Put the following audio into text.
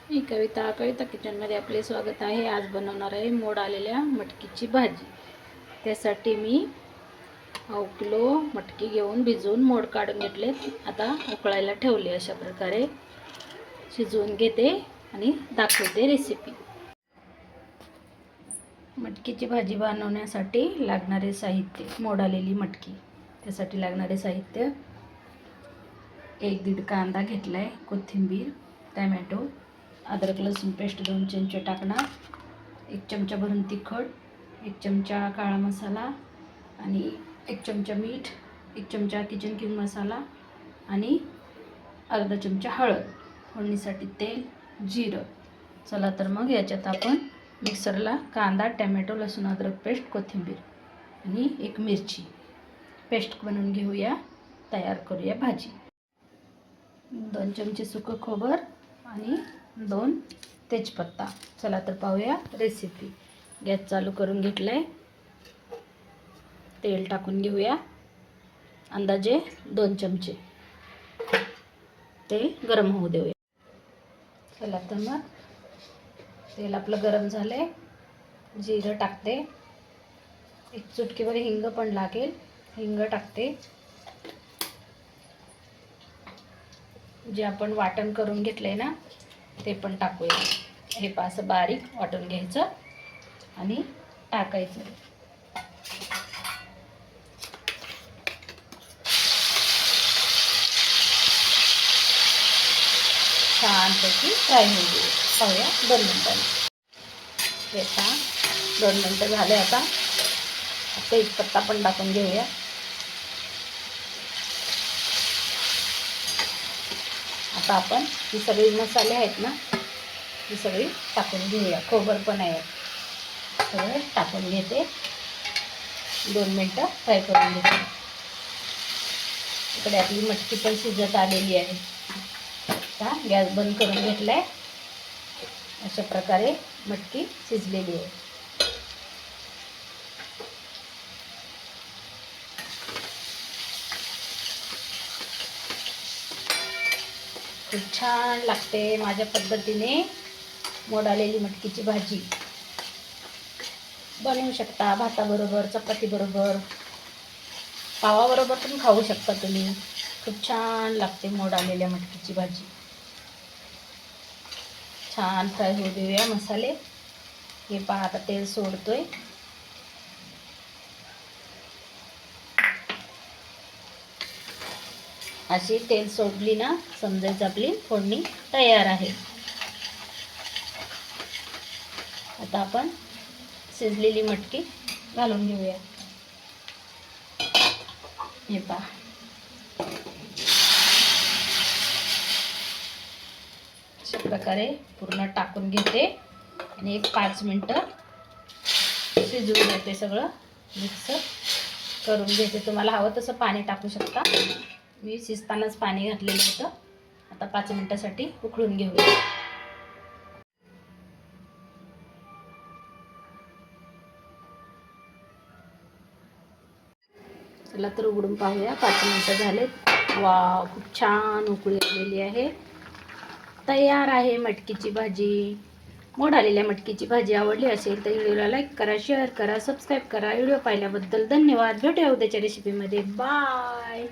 मी कविता किचनमध्ये आपले स्वागत आहे। आज बनवणार आहे मोड आलेल्या मटकीची भाजी। त्यासाठी मी 1 किलो मटकी घेऊन भिजवून मोड काढून घेतले। आता उकळायला ठेवले। अशा प्रकारे शिजवून घेते आणि दाखवते रेसिपी। मटकीची भाजी बनवण्यासाठी लागणारे साहित्य: मोड आलेली मटकी, त्यासाठी लागणारे साहित्य: 1-1.5 कांदा घेतलाय, कोथिंबीर, टोमॅटो, अद्रक लसूण पेस्ट 2 चमचे टाकणार, 1 चमचा भरून तिखट, 1 चमचा काळा मसाला आणि 1 चमचा मीठ, 1 चमचा किचन किंग मसाला आणि अर्धा चमचा हळद, फोडणीसाठी तेल, जिरं। चला तर मग याच्यात आपण मिक्सरला कांदा, टोमॅटो, लसूण अद्रक पेस्ट, कोथिंबीर आणि 1 मिरची पेस्ट बनवून घेऊया। तयार करूया भाजी। 2 चमचे सुकं खोबर आणि 2 तेजपत्ता। चला तर पाहूया रेसिपी। गॅस चालू करून घेतलाय। तेल टाकून घेऊया, अंदाजे 2 चमचे। ते गरम होऊ देऊया। चला तर मग तेल आपलं गरम झालंय। जिरं टाकते, 1 चुटकीभर हिंग पण लागेल, हिंग टाकते। जे आपण वाटण करून घेतलंय ना ते पण टाकूया। हे असं बारीक वाटून घ्यायचं आणि टाकायचं। छानपैकी फ्राय होऊ दे। पाहूया 2 मिनिटांनी। हे 2 मिनिटं झाले। आता तेजपत्ता पण टाकून घेऊया। आता आपण ही सगळी मसाले आहेत ना ही सगळी टाकून घेऊया। खोबर पण आहे, सगळं टाकून घेते। 2 मिनिटं फ्राय करून घेते। इकडे आपली मटकी पण शिजत आलेली आहे। आता गॅस बंद करून घेतलाय। अशा प्रकारे मटकी शिजलेली आहे। खूप छान लागते माझ्या पद्धतीने मोड आलेली मटकीची भाजी। बनवू शकता भाताबरोबर, चपातीबरोबर, पावाबरोबर पण खाऊ शकता तुम्ही। खूप छान लागते मोड आलेल्या मटकीची भाजी। छान फ्राय होऊ देऊया मसाले। हे पहा आता तेल सोडतोय। अशी तेल सोडली ना समजायचं आपली फोडणी तयार आहे। आता आपण शिजलेली मटकी घालून घेऊया। हे पहा अशा प्रकारे पूर्ण टाकून घेते आणि 5 मिनिटं शिजवून घेते। सगळं मिक्स करून घेते। तुम्हाला हवं तसं पाणी टाकू शकता। मी शिजतानाच पाणी घातलेलं होतं। आता 5 मिनिटासाठी उकळून घेऊया। चला तर उघडून पाहूया। 5 मिनिटं झालेत। वाव, खूप छान उकळी आलेली आहे। तयार आहे मटकीची भाजी। मोड आलेल्या मटकीची भाजी आवडली असेल तर व्हिडिओला लाईक करा, शेअर करा, सबस्क्राईब करा। व्हिडिओ पाहिल्याबद्दल धन्यवाद। भेटूया उद्याच्या रेसिपीमध्ये। बाय।